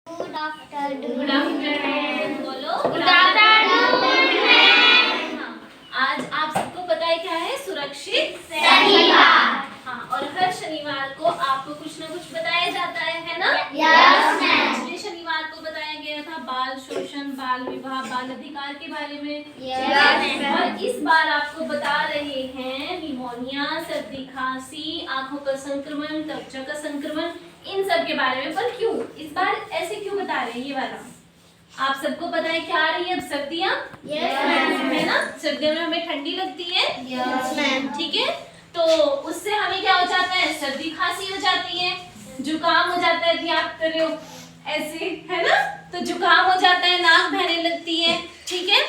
Good afternoon. Good afternoon बोलो। Good afternoon. हाँ, आज आप सबको पता है क्या है? सुरक्षित शनिवार। हाँ, और हर शनिवार को आपको कुछ ना कुछ बताया जाता है ना? Yes ma'am. पिछले शनिवार को बताया गया था बाल शोषण, बाल विवाह, बाल अधिकार के बारे में। Yes ma'am. और इस बार आपको बता रहे हैं निमोनिया, सर्दी खांसी, आंखों का संक्रमण, त्वचा का संक्रमण, इन सब के बारे में। पर क्यों इस बार ऐसे क्यों बता रहे हैं ये वाला? आप सबको पता है क्या आ रही है अब? सर्दियाँ। Yes ma'am. है ना? सर्दियों में हमें ठंडी लगती है। Yes ma'am. ठीक है, तो उससे हमें क्या हो जाता है? सर्दी खांसी हो जाती है, जुकाम हो जाता है। याद करो ऐसे, है ना? तो जुकाम हो जाता है, नाक बहने लगती है। ठीक है,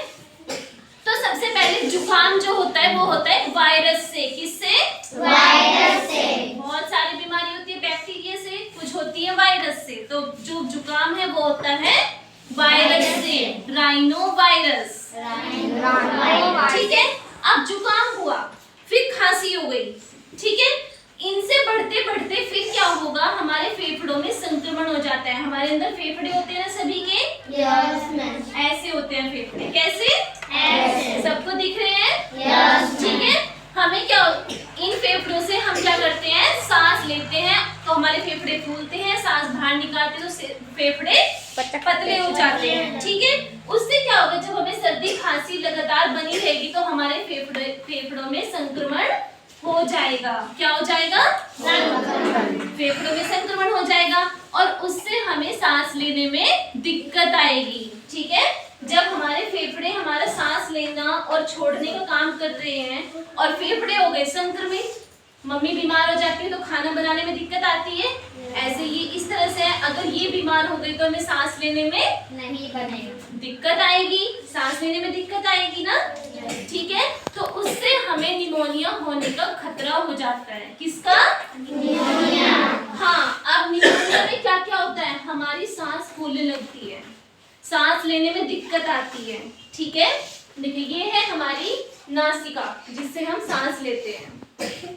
तो सबसे पहले जुकाम जो होता है वो होता है वायरस से। किससे? वायरस से। बहुत सारी बीमारी होती है बैक्टीरिया से, कुछ होती है वायरस से। तो जो जुकाम है वो होता है वायरस से, राइनो वायरस। ठीक है, अब जुकाम हुआ, फिर खांसी हो गई। ठीक है, इनसे बढ़ते बढ़ते फिर क्या होगा? हमारे फेफड़ों में संक्रमण हो जाता है। हमारे अंदर फेफड़े होते हैं ना सभी के? Yes ma'am. ऐसे होते हैं फेफड़े। कैसे? ऐसे। सबको दिख रहे हैं? यस। ठीक है, हमें क्या, इन फेफड़ों से हम क्या करते हैं? सांस लेते हैं तो हमारे फेफड़े फूलते हैं, सांस बाहर निकालते तो फेफड़े पतले हो जाते हैं। ठीक है, उससे क्या होगा? जब हमें सर्दी खांसी लगातार बनी रहेगी तो हमारे फेफड़ों में संक्रमण हो जाएगा। क्या हो जाएगा? फेफड़ों में संक्रमण हो जाएगा और उससे हमें सांस लेने में दिक्कत आएगी। ठीक है, जब हमारे फेफड़े हमारा सांस लेना और छोड़ने का काम कर रहे हैं और फेफड़े हो गए संक्रमित, मम्मी बीमार हो जाती है तो खाना बनाने में दिक्कत आती है। ऐसे ये इस तरह से है, अगर ये बीमार हो गई तो हमें सांस लेने में नहीं बनेगा, दिक्कत आएगी, सांस लेने में दिक्कत आएगी ना। ठीक है, तो उससे हमें निमोनिया होने का खतरा हो जाता है। किसका? निमोनिया। हाँ, अब निमोनिया में क्या क्या होता है? हमारी सांस फूलने लगती है, सांस लेने में दिक्कत आती है। ठीक है, देखिए ये है हमारी नासिका जिससे हम सांस लेते हैं।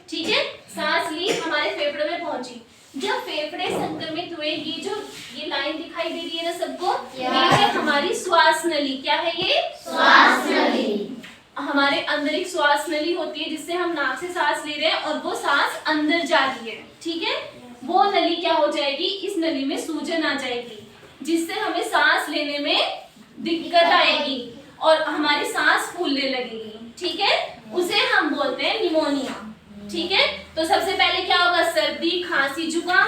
ठीक है, सांस ली, हमारे फेफड़ों में पहुंची। जब फेफड़े संक्रमित हुए, ये लाइन दिखाई दे रही है ना सबको? ये है हमारी श्वास नली। क्या है ये? श्वास नली। हमारे अंदर एक श्वास नली होती है जिससे हम नाक से सांस ले रहे हैं और वो सांस अंदर जा रही है। ठीक है, वो नली क्या हो जाएगी? इस नली में सूजन आ जाएगी जिससे हमें सांस लेने में दिक्कत आएगी और हमारी सांस फूलने लगेगी। ठीक है, उसे हम बोलते हैं निमोनिया। ठीक है, तो सबसे पहले क्या होगा? सर्दी खांसी जुकाम।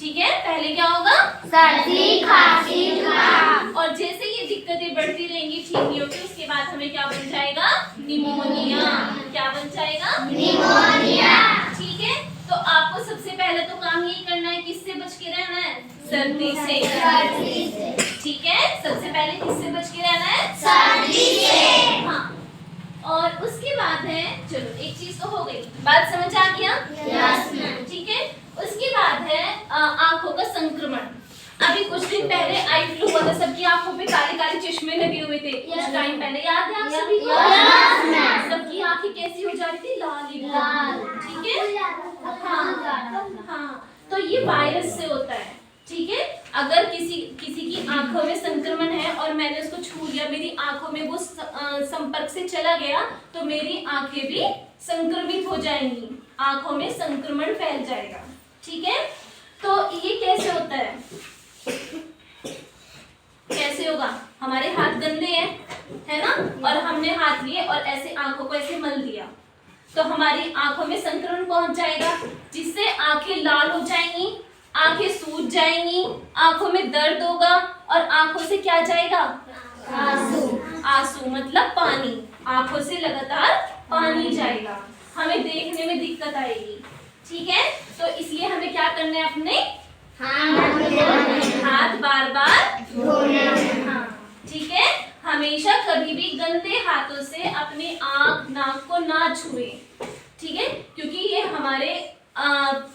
ठीक है, पहले क्या होगा? सर्दी खांसी जुकाम। और जैसे ये दिक्कतें बढ़ती रहेंगी, ठीक नहीं होगी, उसके बाद हमें क्या बन जाएगा? निमोनिया। क्या बन जाएगा? निमोनिया। ठीक है, तो आपको सबसे पहले तो काम यही करना है, किससे बच के रहना है? सर्दी से। सर्दी से। ठीक है, सबसे पहले किससे बच के रहना है? सर्दी से। हाँ, और उसके बाद है, चलो एक चीज तो हो गई, बात समझ आ गया? Yes ma'am. ठीक है, उसके बाद है आंखों का संक्रमण। अभी कुछ दिन पहले आई फ्लू हुआ था, सबकी आंखों पे काले काले चश्मे लगे हुए थे। कुछ टाइम पहले, याद है आप सभी को? Yes ma'am. सबकी आंखें कैसी हो जा रही थी? लाल ही लाल। ठीक है, हाँ, तो ये वायरस से होता है। ठीक है, अगर किसी की आंखों में संक्रमण है और मैंने उसको छू लिया, मेरी आंखों में वो संपर्क से चला गया तो मेरी आंखें भी संक्रमित हो जाएंगी, आंखों में संक्रमण फैल जाएगा। ठीक है, तो ये कैसे होता है? कैसे होगा? हमारे हाथ गंदे हैं, है ना, और हमने हाथ लिए और ऐसे आंखों को ऐसे मल दिया तो हमारी आंखों में संक्रमण पहुंच जाएगा जिससे आंखें लाल हो जाएंगी, आंखें सूज जाएंगी, आंखों में दर्द होगा और आंखों से क्या जाएगा? आंसू। आंसू मतलब पानी, आंखों से लगातार पानी जाएगा, हमें देखने में दिक्कत आएगी। ठीक है, तो इसलिए हमें क्या करना है? अपने हाथ बार बार धोना। हाँ, ठीक है, हमेशा कभी भी गंदे हाथों से अपने आंख नाक को ना छुए। ठीक है, क्योंकि ये हमारे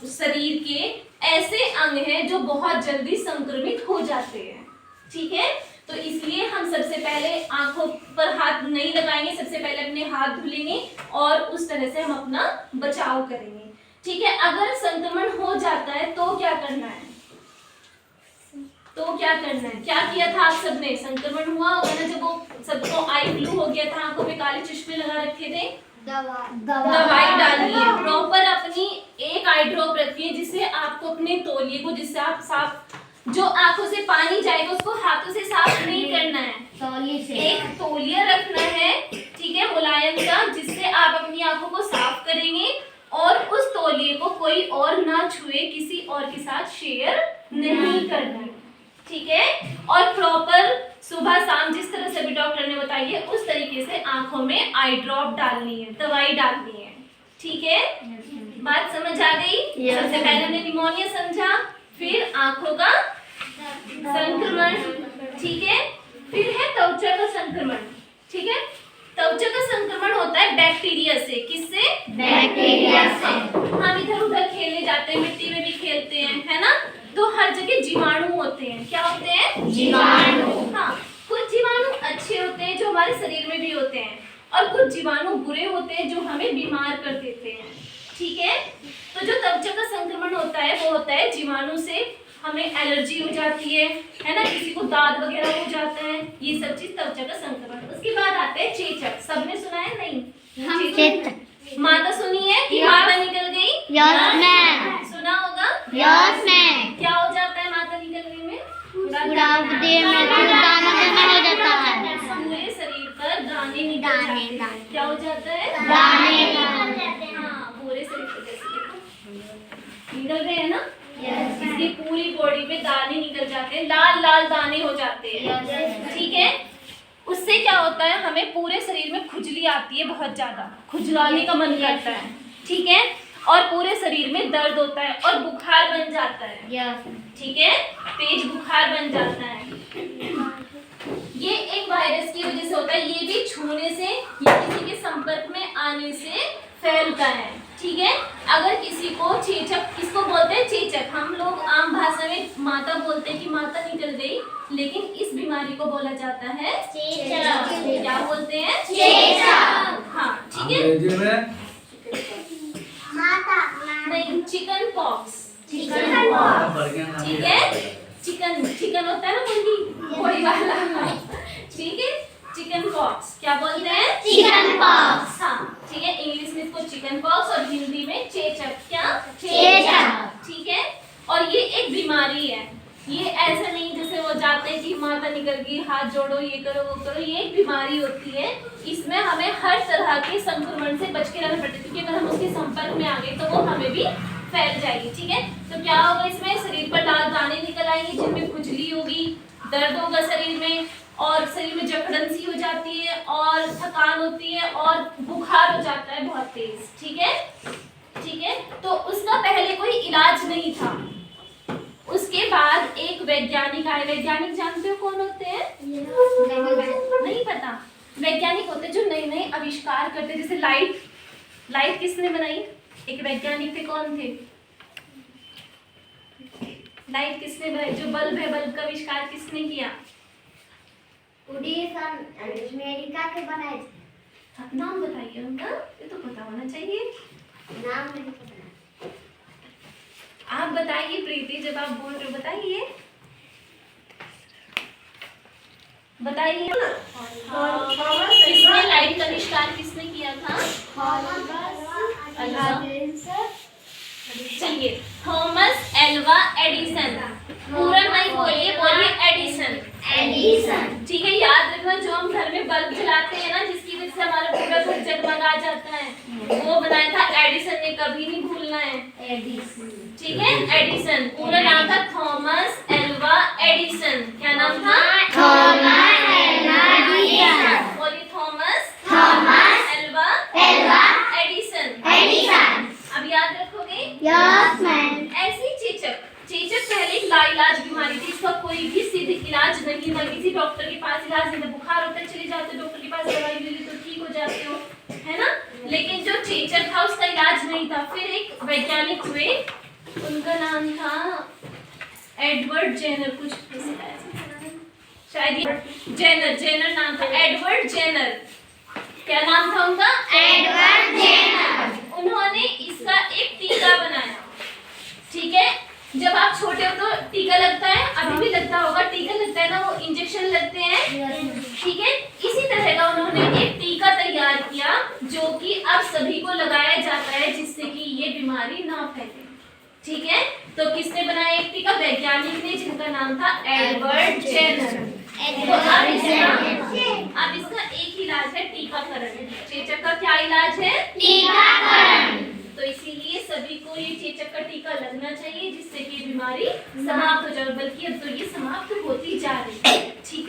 शरीर के ऐसे अंग हैं जो बहुत जल्दी संक्रमित हो जाते हैं। ठीक है, तो इसलिए हम सबसे पहले आंखों पर हाथ नहीं लगाएंगे, सबसे पहले अपने हाथ धुलेंगे और उस तरह से हम अपना बचाव करेंगे। ठीक है, अगर संक्रमण हो जाता है तो क्या करना है? तो क्या करना है, क्या किया था आप सबने, संक्रमण हुआ होगा ना जब वो सबको आई फ्लू हो गया था, आंखों में काले चश्मे लगा रखे थे, दवाई डालनी है प्रॉपर, अपनी एक आई ड्रॉप रखिए जिससे आपको अपने तौलिए को, जिससे आप साफ, जो आंखों से पानी जाएगा उसको हाथों से साफ नहीं करना है, एक तौलिया रखना है, ठीक है, मुलायम सा, जिससे आप अपनी आंखों को साफ करेंगे और उस तौलिए को कोई और ना छुए, किसी और के साथ शेयर नहीं करना है, ठीक है। और प्रॉपर सुबह शाम जिस तरह से भी डॉक्टर ने बताई है उस तरीके से आंखों में आई ड्रॉप डालनी है, दवाई डालनी है, ठीक है। बात समझ आ गई? सबसे पहले हमने निमोनिया समझा, फिर आंखों का संक्रमण, ठीक है, फिर है त्वचा का संक्रमण, ठीक है। त्वचा का संक्रमण होता है बैक्टीरिया से, किससे? बैक्टीरिया से। हम इधर उधर खेलने जाते हैं, मिट्टी में भी खेलते हैं, है ना, तो हर जगह जीवाणु होते हैं, क्या होते हैं? जीवाणु। हाँ, कुछ जीवाणु अच्छे होते हैं जो हमारे शरीर में भी होते हैं, और कुछ जीवाणु बुरे होते हैं जो हमें बीमार कर देते हैं, ठीक है। तो जो त्वचा का संक्रमण होता है वो होता है जीवाणु से, हमें एलर्जी हो जाती है ना, किसी को दाद वगैरह हो जाता है, ये सब चीज त्वचा का संक्रमण। उसके बाद आते हैं चेचक, सबने सुना है? नहीं, चेचक माता सुनी है कि माता निकल गई? Yes ma'am. सुना होगा? Yes ma'am. क्या हो जाता है माता निकलने में? पूरा देह में दाना हो जाता है, पूरे शरीर पर दाने निकल जाते हैं। क्या हो जाता है? दाने। हाँ, पूरे शरीर पर निकल रहे हैं ना, इसकी पूरी बॉडी में दाने निकल जाते हैं, लाल लाल दाने हो जाते हैं, ठीक है। उससे क्या होता है, हमें पूरे शरीर में खुजली आती है, बहुत ज्यादा खुजलाने का मन करता है, ठीक है, और पूरे शरीर में दर्द होता है और बुखार बन जाता है, ठीक है, तेज बुखार बन जाता है। ये एक वायरस की वजह से होता है, ये भी छूने से या किसी के संपर्क में आने से फैलता है, ठीक है। अगर किसी को चेचक, किसको बोलते हैं? चेचक। हम लोग आम भाषा में माता बोलते हैं कि माता निकल गई, लेकिन इस बीमारी को बोला जाता है चेचक। क्या बोलते हैं? चेचक। हाँ, ठीक है। नहीं, चिकन पॉक्स, ठीक है, चिकन होता है ना, मुर्गी कोई वाला, ठीक है, चिकन पॉक्स। क्या बोलते हैं? Chicken pox. हाँ, ठीक है, इंग्लिश में इसको चिकन पॉक्स और हिंदी में चेचक। क्या? चेचक, ठीक है। और ये एक बीमारी है, ये ऐसा नहीं जैसे वो जाते हैं कि माता निकल गई, हाथ जोड़ो, ये करो वो करो, ये एक बीमारी होती है, इसमें हमें हर तरह के संक्रमण से बच के रहना पड़ता है, क्योंकि अगर हम उसके संपर्क में आ गए तो वो हमें भी फैल जाएगी, ठीक है। तो क्या होगा, इसमें शरीर पर लाल दाने निकल आएंगे जिनमें खुजली होगी, दर्द होगा शरीर में, और शरीर में जकड़न सी हो जाती है, और थकान होती है, और बुखार हो जाता है बहुत तेज, ठीक है, ठीक है। तो उसका पहले कोई इलाज नहीं था। उसके बाद एक वैज्ञानिक आए, वैज्ञानिक जानते हो कौन होते हैं? नहीं पता? वैज्ञानिक होते हैं जो नए नए आविष्कार करते हैं, जैसे लाइट, लाइट किसने बनाई? एक वैज्ञानिक थे, कौन थे? लाइट किसने बनाई? जो बल्ब है, बल्ब का आविष्कार किसने किया? अमेरिका के बनाए। नाम बताइए उनका, ये तो पता होना चाहिए। नाम नहीं पता। आप बताइए प्रीति, जब आप बोल रहे हो बताइए, बताइए। किसने लाइट का आविष्कार किसने किया था? चलिए, थॉमस एल्वा एडिसन। पूरा नहीं बोलिए, बोलिए एडिसन। एडिसन, ठीक है। याद रखना, जो हम घर में बल्ब जलाते हैं ना, जिसकी वजह से हमारा पूरा घर जगमगा जाता है, वो बनाया था एडिसन ने, कभी नहीं भूलना है। एडिसन, ठीक है, एडिसन। पूरा नाम था थॉमस एल्वा एडिसन। क्या नाम था? Thomas Alva Edison. बोलिए, थॉमस एल्वा एडिसन। अब याद रखोगे? Yes ma'am. ऐसी चेचक, चेचक पहले एक लाइलाज बीमारी थी, इसका कोई भी सिद्ध इलाज नहीं था, किसी डॉक्टर के पास इलाज नहीं था। बुखार होता है, चले जाते डॉक्टर के पास, दवाई ले ली तो ठीक हो जाते हो, है ना, लेकिन जो चेचक था उसका इलाज नहीं था। फिर एक वैज्ञानिक हुए, उनका नाम था एडवर्ड जेनर, कुछ शायद जेनर नाम था, एडवर्ड जेनर। क्या नाम था उनका? Edward Jenner. उन्होंने इसका एक टीका बनाया, ठीक है, जब आप छोटे हो तो टीका लगता है, अभी भी लगता होगा, टीका लगता है ना, वो इंजेक्शन लगते हैं, ठीक है। इसी तरह का उन्होंने एक टीका तैयार किया जो कि अब सभी को लगाया जाता है जिससे कि ये बीमारी ना फैले, ठीक है। तो किसने बनाया एक टीका? वैज्ञानिक ने, जिनका नाम था एडवर्ड जेनर। तो अब इसका एक इलाज है टीकाकरण। चेचक का क्या इलाज है? टीकाकरण। तो इसीलिए सभी को ये चेचक का टीका लगना चाहिए जिससे कि बीमारी समाप्त हो जाए, बल्कि अब तो ये समाप्त होती जा रही है, ठीक है।